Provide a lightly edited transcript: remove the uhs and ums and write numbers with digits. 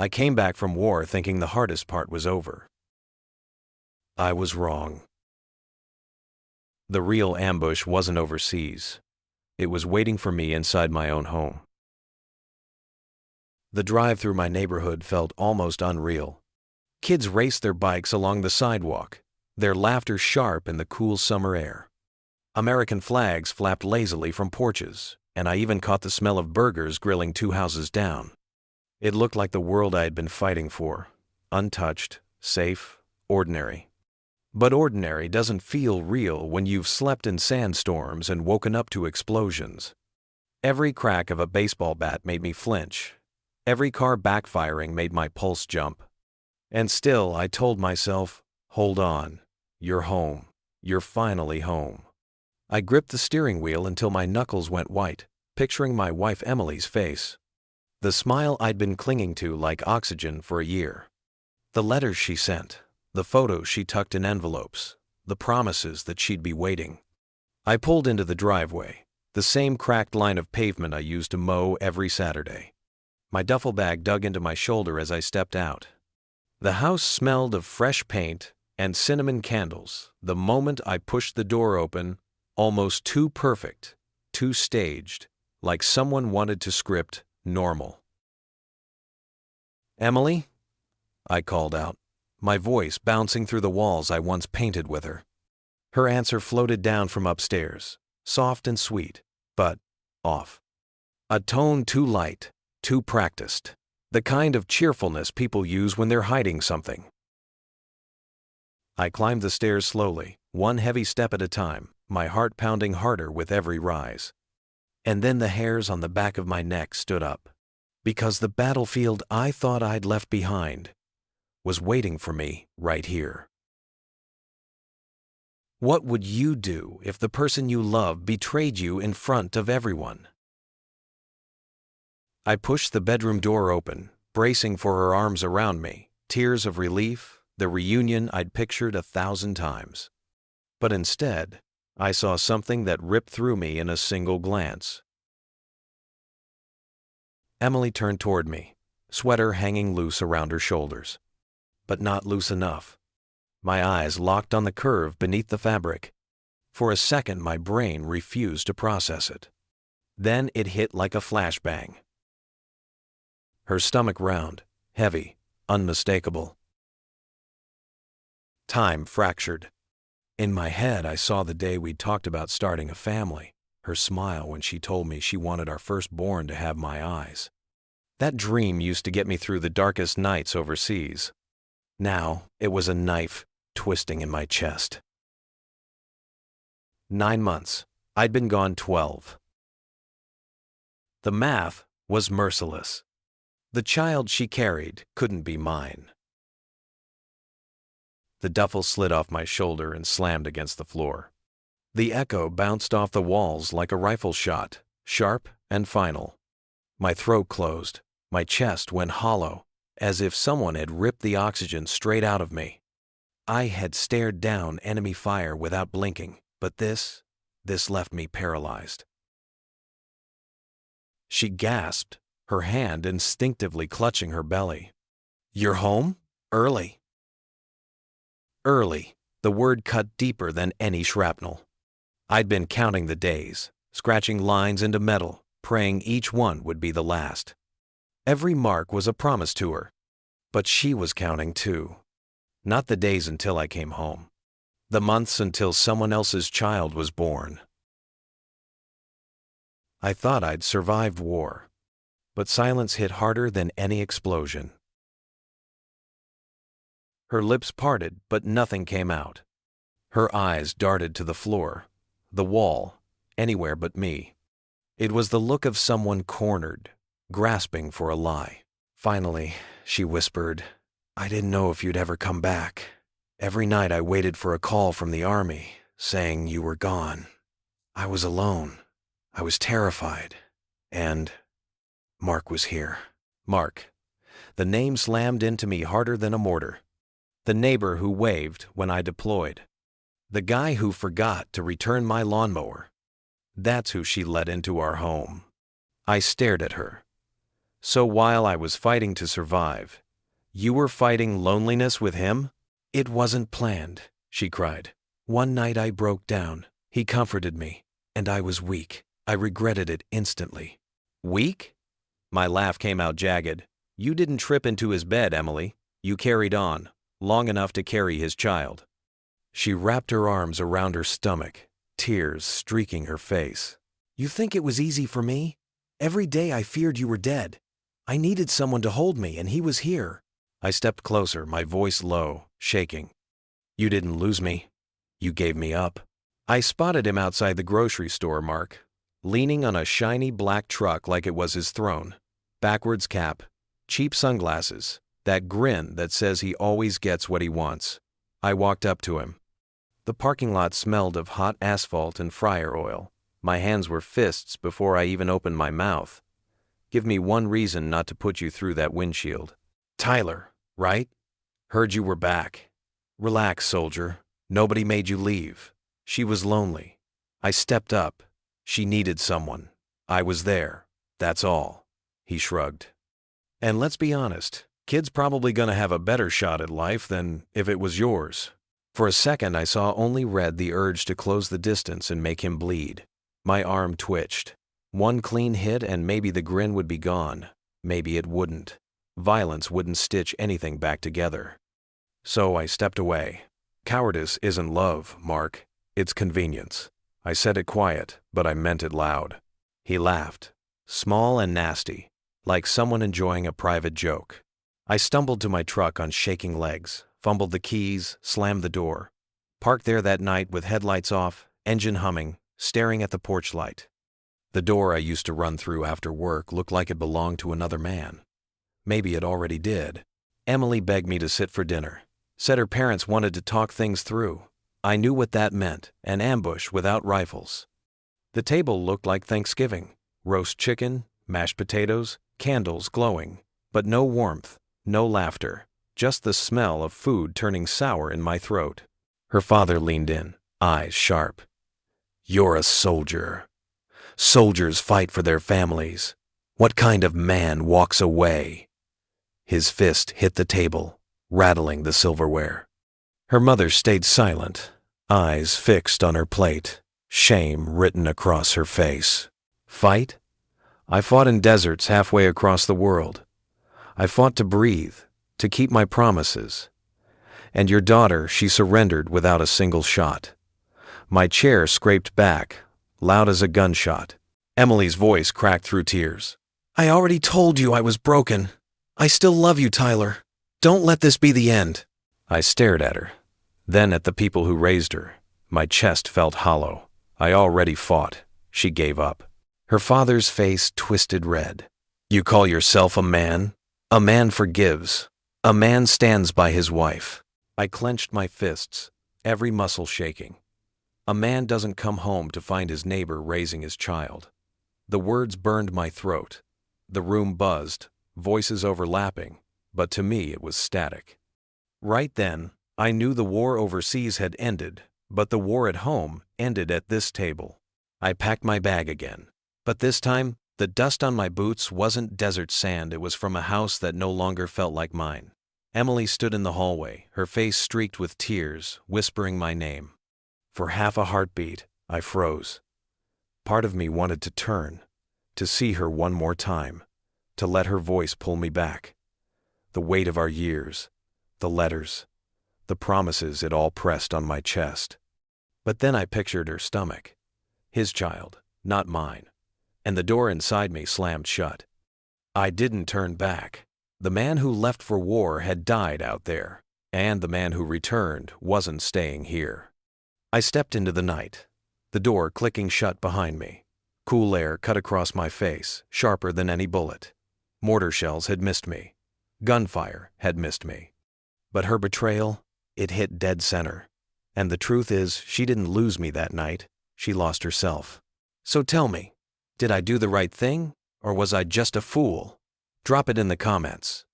I came back from war thinking the hardest part was over. I was wrong. The real ambush wasn't overseas. It was waiting for me inside my own home. The drive through my neighborhood felt almost unreal. Kids raced their bikes along the sidewalk, their laughter sharp in the cool summer air. American flags flapped lazily from porches, and I even caught the smell of burgers grilling 2 houses down. It looked like the world I had been fighting for, untouched, safe, ordinary. But ordinary doesn't feel real when you've slept in sandstorms and woken up to explosions. Every crack of a baseball bat made me flinch. Every car backfiring made my pulse jump. And still I told myself, hold on, you're home. You're finally home. I gripped the steering wheel until my knuckles went white, picturing my wife Emily's face. The smile I'd been clinging to like oxygen for a year. The letters she sent, the photos she tucked in envelopes, the promises that she'd be waiting. I pulled into the driveway, the same cracked line of pavement I used to mow every Saturday. My duffel bag dug into my shoulder as I stepped out. The house smelled of fresh paint and cinnamon candles the moment I pushed the door open, almost too perfect, too staged, like someone wanted to script normal. "Emily?" I called out, my voice bouncing through the walls I once painted with her. Her answer floated down from upstairs, soft and sweet, but off. A tone too light, too practiced, the kind of cheerfulness people use when they're hiding something. I climbed the stairs slowly, one heavy step at a time, my heart pounding harder with every rise. And then the hairs on the back of my neck stood up, because the battlefield I thought I'd left behind was waiting for me right here. What would you do if the person you love betrayed you in front of everyone? I pushed the bedroom door open, bracing for her arms around me, tears of relief, the reunion I'd pictured 1,000 times. But instead, I saw something that ripped through me in a single glance. Emily turned toward me, sweater hanging loose around her shoulders. But not loose enough. My eyes locked on the curve beneath the fabric. For a second, my brain refused to process it. Then it hit like a flashbang. Her stomach round, heavy, unmistakable. Time fractured. In my head, I saw the day we'd talked about starting a family, her smile when she told me she wanted our firstborn to have my eyes. That dream used to get me through the darkest nights overseas. Now, it was a knife twisting in my chest. 9 months. I'd been gone 12. The math was merciless. The child she carried couldn't be mine. The duffel slid off my shoulder and slammed against the floor. The echo bounced off the walls like a rifle shot, sharp and final. My throat closed, my chest went hollow, as if someone had ripped the oxygen straight out of me. I had stared down enemy fire without blinking, but this left me paralyzed. She gasped, her hand instinctively clutching her belly. "You're home? Early." Early, the word cut deeper than any shrapnel. I'd been counting the days, scratching lines into metal, praying each one would be the last. Every mark was a promise to her. But she was counting too. Not the days until I came home. The months until someone else's child was born. I thought I'd survived war. But silence hit harder than any explosion. Her lips parted, but nothing came out. Her eyes darted to the floor, the wall, anywhere but me. It was the look of someone cornered, grasping for a lie. Finally, she whispered, "I didn't know if you'd ever come back. Every night I waited for a call from the army, saying you were gone. I was alone. I was terrified. And Mark was here." Mark. The name slammed into me harder than a mortar. The neighbor who waved when I deployed. The guy who forgot to return my lawnmower. That's who she let into our home. I stared at her. So while I was fighting to survive, you were fighting loneliness with him? It wasn't planned, she cried. One night I broke down. He comforted me, and I was weak. I regretted it instantly. Weak? My laugh came out jagged. You didn't trip into his bed, Emily. You carried on, long enough to carry his child. She wrapped her arms around her stomach, tears streaking her face. You think it was easy for me? Every day I feared you were dead. I needed someone to hold me, and he was here. I stepped closer, my voice low, shaking. You didn't lose me. You gave me up. I spotted him outside the grocery store, Mark, leaning on a shiny black truck like it was his throne. Backwards cap, cheap sunglasses, that grin that says he always gets what he wants. I walked up to him. The parking lot smelled of hot asphalt and fryer oil. My hands were fists before I even opened my mouth. Give me one reason not to put you through that windshield. Tyler, right? Heard you were back. Relax, soldier. Nobody made you leave. She was lonely. I stepped up. She needed someone. I was there. That's all. He shrugged. And let's be honest, kid's probably gonna have a better shot at life than if it was yours. For a second I saw only red, the urge to close the distance and make him bleed. My arm twitched. One clean hit and maybe the grin would be gone. Maybe it wouldn't. Violence wouldn't stitch anything back together. So I stepped away. Cowardice isn't love, Mark. It's convenience. I said it quiet, but I meant it loud. He laughed, small and nasty, like someone enjoying a private joke. I stumbled to my truck on shaking legs, fumbled the keys, slammed the door. Parked there that night with headlights off, engine humming, staring at the porch light. The door I used to run through after work looked like it belonged to another man. Maybe it already did. Emily begged me to sit for dinner. Said her parents wanted to talk things through. I knew what that meant, an ambush without rifles. The table looked like Thanksgiving. Roast chicken, mashed potatoes, candles glowing, but no warmth, no laughter, just the smell of food turning sour in my throat. Her father leaned in, eyes sharp. You're a soldier. Soldiers fight for their families. What kind of man walks away? His fist hit the table, rattling the silverware. Her mother stayed silent, eyes fixed on her plate, shame written across her face. Fight? I fought in deserts halfway across the world. I fought to breathe, to keep my promises. And your daughter, she surrendered without a single shot. My chair scraped back, loud as a gunshot. Emily's voice cracked through tears. I already told you I was broken. I still love you, Tyler. Don't let this be the end. I stared at her, then at the people who raised her. My chest felt hollow. I already fought. She gave up. Her father's face twisted red. You call yourself a man? A man forgives. A man stands by his wife. I clenched my fists, every muscle shaking. A man doesn't come home to find his neighbor raising his child. The words burned my throat. The room buzzed, voices overlapping, but to me it was static. Right then, I knew the war overseas had ended, but the war at home ended at this table. I packed my bag again, but this time, the dust on my boots wasn't desert sand, it was from a house that no longer felt like mine. Emily stood in the hallway, her face streaked with tears, whispering my name. For half a heartbeat, I froze. Part of me wanted to turn, to see her one more time, to let her voice pull me back. The weight of our years, the letters, the promises, it all pressed on my chest. But then I pictured her stomach, his child, not mine, and the door inside me slammed shut. I didn't turn back. The man who left for war had died out there, and the man who returned wasn't staying here. I stepped into the night, the door clicking shut behind me. Cool air cut across my face, sharper than any bullet. Mortar shells had missed me. Gunfire had missed me. But her betrayal, it hit dead center. And the truth is, she didn't lose me that night. She lost herself. So tell me, did I do the right thing, or was I just a fool? Drop it in the comments.